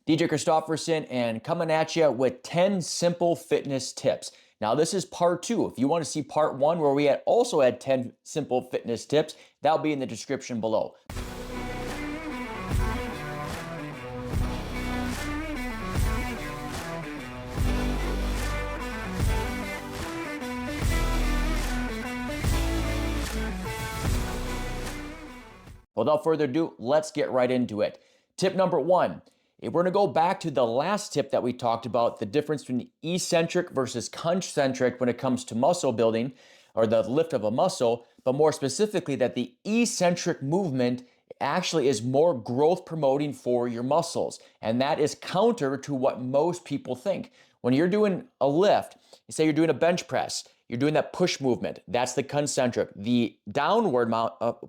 DJ Christofferson, and coming at you with 10 simple fitness tips. Now, this is part two. If you want to see part one, where we also had 10 simple fitness tips, that'll be in the description below. Without further ado, let's get right into it. Tip number one. We're going to go back to the last tip that we talked about, the difference between eccentric versus concentric when it comes to muscle building or the lift of a muscle, but more specifically that the eccentric movement actually is more growth promoting for your muscles. And that is counter to what most people think. When you're doing a lift, say you're doing a bench press, you're doing that push movement, that's the concentric. The downward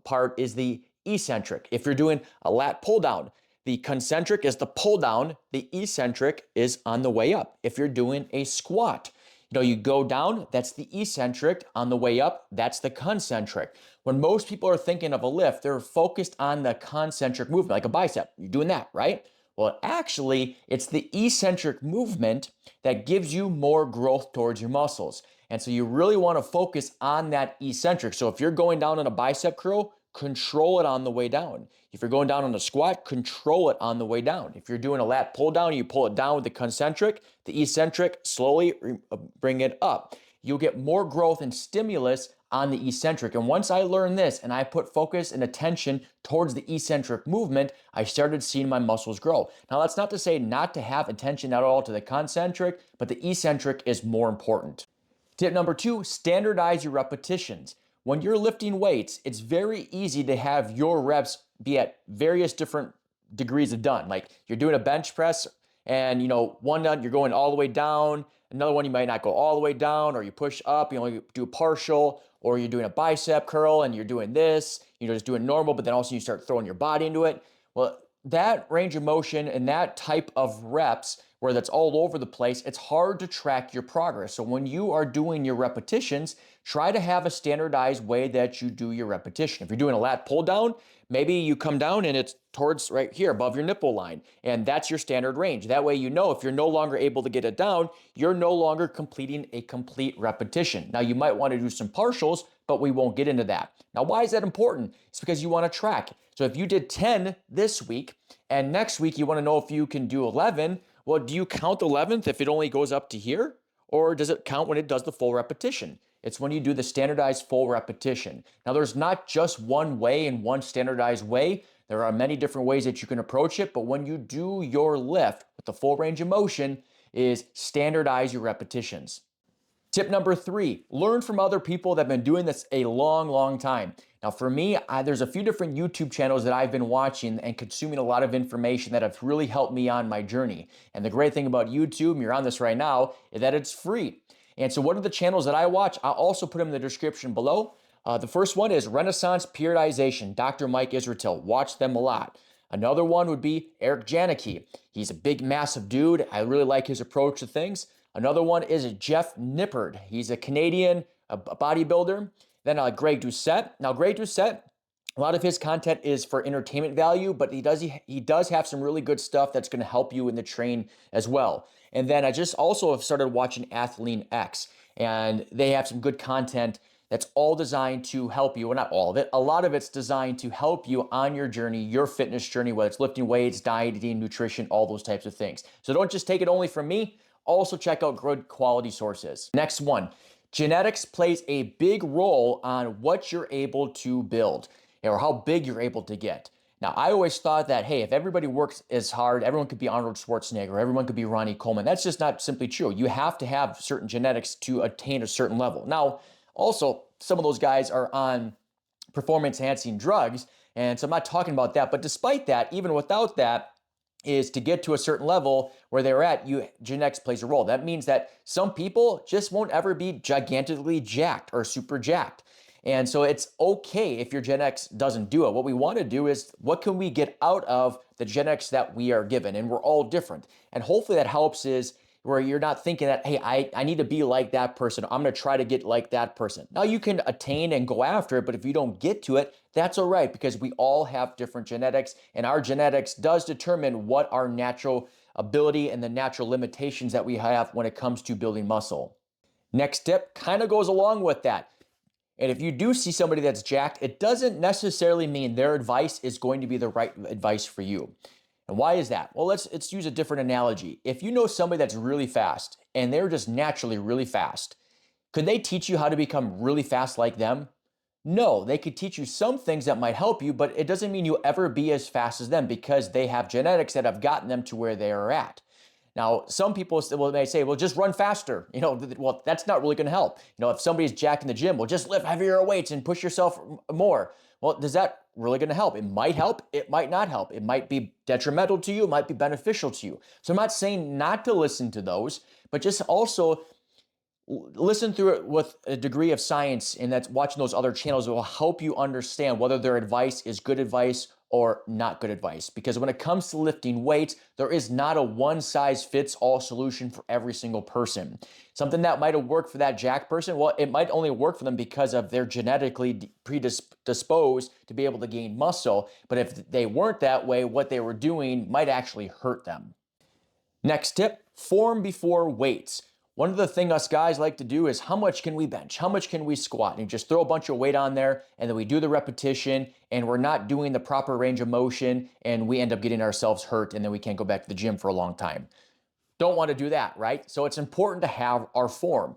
part is the eccentric. If you're doing a lat pull down, the concentric is the pull down, the eccentric is on the way up. If you're doing a squat, you go down, that's the eccentric. On the way up, that's the concentric. When most people are thinking of a lift, they're focused on the concentric movement, like a bicep. You're doing that, right? Well, actually, it's the eccentric movement that gives you more growth towards your muscles. And so you really want to focus on that eccentric. So if you're going down on a bicep curl, control it on the way down. If you're going down on a squat, control it on the way down. If you're doing a lat pull down, you pull it down with the concentric, the eccentric, slowly bring it up. You'll get more growth and stimulus on the eccentric. And once I learned this and I put focus and attention towards the eccentric movement, I started seeing my muscles grow. Now, that's not to say not to have attention at all to the concentric, but the eccentric is more important. Tip number two, standardize your repetitions. When you're lifting weights, it's very easy to have your reps be at various different degrees of done. Like you're doing a bench press and one done, you're going all the way down. Another one, you might not go all the way down, or you push up, you only do partial, or you're doing a bicep curl and you're doing this, you're just doing normal, but then also you start throwing your body into it. Well, that range of motion and that type of reps where that's all over the place, it's hard to track your progress. So when you are doing your repetitions, try to have a standardized way that you do your repetition. If you're doing a lat pull down, maybe you come down and it's towards right here above your nipple line, and that's your standard range. That way if you're no longer able to get it down, you're no longer completing a complete repetition. Now you might want to do some partials, but we won't get into that. Now, why is that important? It's because you want to track. So if you did 10 this week and next week you want to know if you can do 11, well, do you count 11th if it only goes up to here? Or does it count when it does the full repetition? It's when you do the standardized full repetition. Now, there's not just one way and one standardized way. There are many different ways that you can approach it, but when you do your lift with the full range of motion is standardize your repetitions. Tip number three, learn from other people that have been doing this a long, long time. Now for me, there's a few different YouTube channels that I've been watching and consuming a lot of information that have really helped me on my journey. And the great thing about YouTube, and you're on this right now, is that it's free. And so what are the channels that I watch? I'll also put them in the description below. The first one is Renaissance Periodization, Dr. Mike Israetel. Watch them a lot. Another one would be Eric Janicki. He's a big, massive dude. I really like his approach to things. Another one is Jeff Nippard. He's a Canadian bodybuilder. Then Greg Doucette. Now, Greg Doucette, a lot of his content is for entertainment value, but he does have some really good stuff that's going to help you in the train as well. And then I just also have started watching Athlean X, and they have some good content that's all designed to help you. Well, not all of it. A lot of it's designed to help you on your journey, your fitness journey, whether it's lifting weights, dieting, nutrition, all those types of things. So don't just take it only from me. Also check out good quality sources. Next one, genetics plays a big role on what you're able to build or how big you're able to get. Now, I always thought that, hey, if everybody works as hard, everyone could be Arnold Schwarzenegger, or everyone could be Ronnie Coleman. That's just not simply true. You have to have certain genetics to attain a certain level. Now, also, some of those guys are on performance-enhancing drugs, and so I'm not talking about that. But despite that, even without that, is to get to a certain level where they're at, genetics plays a role. That means that some people just won't ever be gigantically jacked or super jacked. And so it's okay if your genetics doesn't do it. What we want to do is, what can we get out of the genetics that we are given? And we're all different. And hopefully that helps is where you're not thinking that, hey, I need to be like that person. I'm going to try to get like that person. Now you can attain and go after it, but if you don't get to it, that's all right, because we all have different genetics, and our genetics does determine what our natural ability and the natural limitations that we have when it comes to building muscle. Next tip kind of goes along with that. And if you do see somebody that's jacked, it doesn't necessarily mean their advice is going to be the right advice for you. And why is that? Well, let's use a different analogy. If you know somebody that's really fast and they're just naturally really fast, could they teach you how to become really fast like them? No, they could teach you some things that might help you, but it doesn't mean you'll ever be as fast as them because they have genetics that have gotten them to where they are at. Now, some people may say, well, just run faster. Well, that's not really going to help. If somebody's jacked in the gym, well, just lift heavier weights and push yourself more. Well, is that really going to help? It might help. It might not help. It might be detrimental to you. It might be beneficial to you. So I'm not saying not to listen to those, but just also listen through it with a degree of science, and that's watching those other channels will help you understand whether their advice is good advice or not good advice. Because when it comes to lifting weights, there is not a one-size-fits-all solution for every single person. Something that might have worked for that jack person, well, it might only work for them because of they're genetically predisposed to be able to gain muscle. But if they weren't that way, what they were doing might actually hurt them. Next tip, form before weights. One of the things us guys like to do is how much can we bench? How much can we squat? And you just throw a bunch of weight on there and then we do the repetition and we're not doing the proper range of motion and we end up getting ourselves hurt and then we can't go back to the gym for a long time. Don't want to do that, right? So it's important to have our form.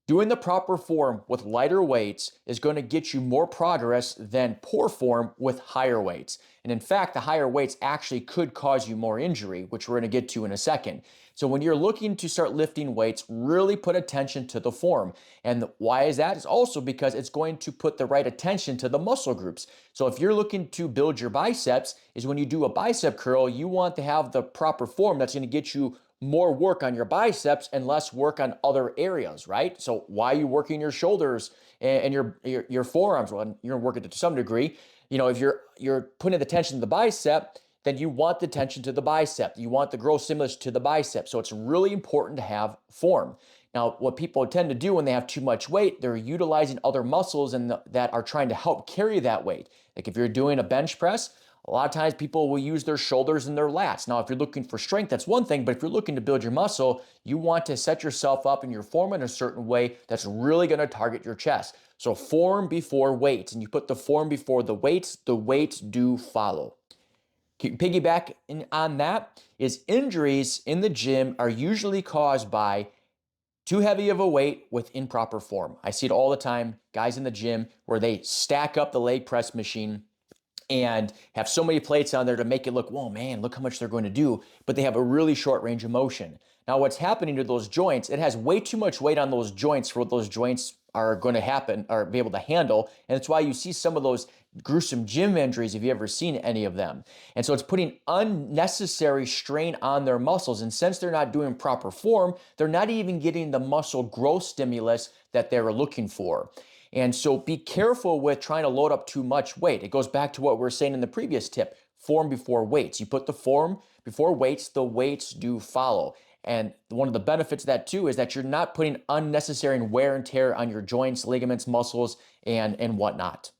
Doing the proper form with lighter weights is going to get you more progress than poor form with higher weights. And in fact, the higher weights actually could cause you more injury, which we're going to get to in a second. So when you're looking to start lifting weights, really put attention to the form. And why is that? It's also because it's going to put the right attention to the muscle groups. So if you're looking to build your biceps, is when you do a bicep curl, you want to have the proper form that's going to get you more work on your biceps and less work on other areas, right? So why are you working your shoulders and your forearms? Well, you're working to some degree. If you're putting the tension to the bicep, then you want the tension to the bicep. You want the growth stimulus to the bicep. So it's really important to have form. Now, what people tend to do when they have too much weight, they're utilizing other muscles that are trying to help carry that weight. Like if you're doing a bench press, a lot of times people will use their shoulders and their lats. Now, if you're looking for strength, that's one thing, but if you're looking to build your muscle, you want to set yourself up in your form in a certain way that's really going to target your chest. So form before weights, and you put the form before the weights do follow. Piggyback on that is injuries in the gym are usually caused by too heavy of a weight with improper form. I see it all the time, guys in the gym where they stack up the leg press machine and have so many plates on there to make it look, whoa, man, look how much they're going to do, but they have a really short range of motion. Now, what's happening to those joints, it has way too much weight on those joints for what those joints are going to happen or be able to handle, and it's why you see some of those gruesome gym injuries if you've ever seen any of them. And so it's putting unnecessary strain on their muscles, and since they're not doing proper form, they're not even getting the muscle growth stimulus that they're looking for. And so be careful with trying to load up too much weight. It goes back to what we were saying in the previous tip, form before weights. You put the form before weights, the weights do follow. And one of the benefits of that too is that you're not putting unnecessary wear and tear on your joints, ligaments, muscles, and whatnot.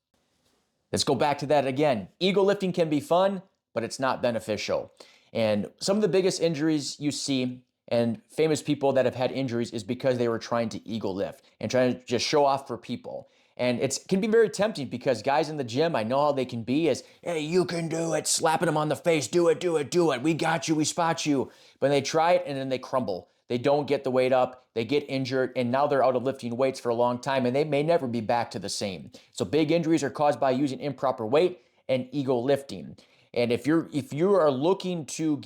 Let's go back to that again. Ego lifting can be fun, but it's not beneficial. And some of the biggest injuries you see and famous people that have had injuries is because they were trying to ego lift and trying to just show off for people. And it can be very tempting because guys in the gym, I know how they can be is, hey, you can do it, slapping them on the face, do it, do it, do it. We got you, we spot you. But they try it and then they crumble. They don't get the weight up, they get injured, and now they're out of lifting weights for a long time and they may never be back to the same. So big injuries are caused by using improper weight and ego lifting. And if you are looking to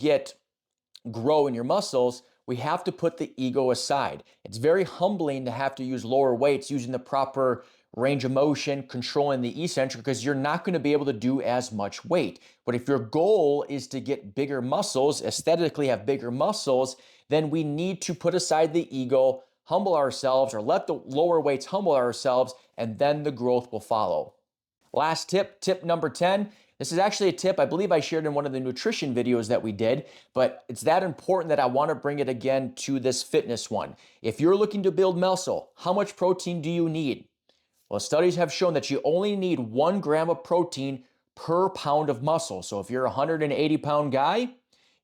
grow in your muscles, we have to put the ego aside. It's very humbling to have to use lower weights using the proper range of motion, controlling the eccentric, because you're not going to be able to do as much weight. But if your goal is to get bigger muscles, aesthetically have bigger muscles, then we need to put aside the ego, humble ourselves, or let the lower weights humble ourselves, and then the growth will follow. Last tip, tip number 10. This is actually a tip I believe I shared in one of the nutrition videos that we did, but it's that important that I want to bring it again to this fitness one. If you're looking to build muscle, how much protein do you need? Well, studies have shown that you only need 1 gram of protein per pound of muscle. So if you're a 180-pound guy,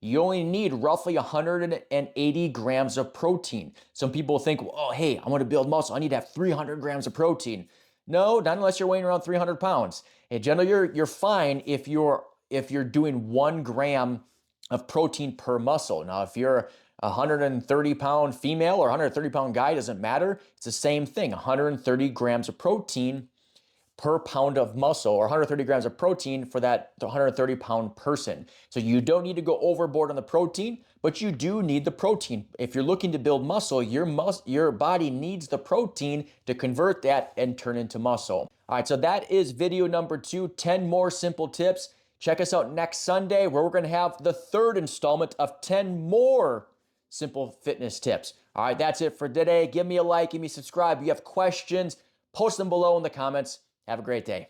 you only need roughly 180 grams of protein. Some people think, oh, hey, I want to build muscle. I need to have 300 grams of protein. No, not unless you're weighing around 300 pounds. And generally, you're fine if you're doing 1 gram of protein per muscle. Now, if you're a 130-pound female or 130-pound guy, doesn't matter. It's the same thing, 130 grams of protein per pound of muscle, or 130 grams of protein for that 130-pound person. So you don't need to go overboard on the protein, but you do need the protein. If you're looking to build muscle, your body needs the protein to convert that and turn into muscle. All right, so that is video number 2, 10 more simple tips. Check us out next Sunday, where we're going to have the 3rd installment of 10 more simple fitness tips. All right, that's it for today. Give me a like, give me a subscribe. If you have questions, post them below in the comments. Have a great day.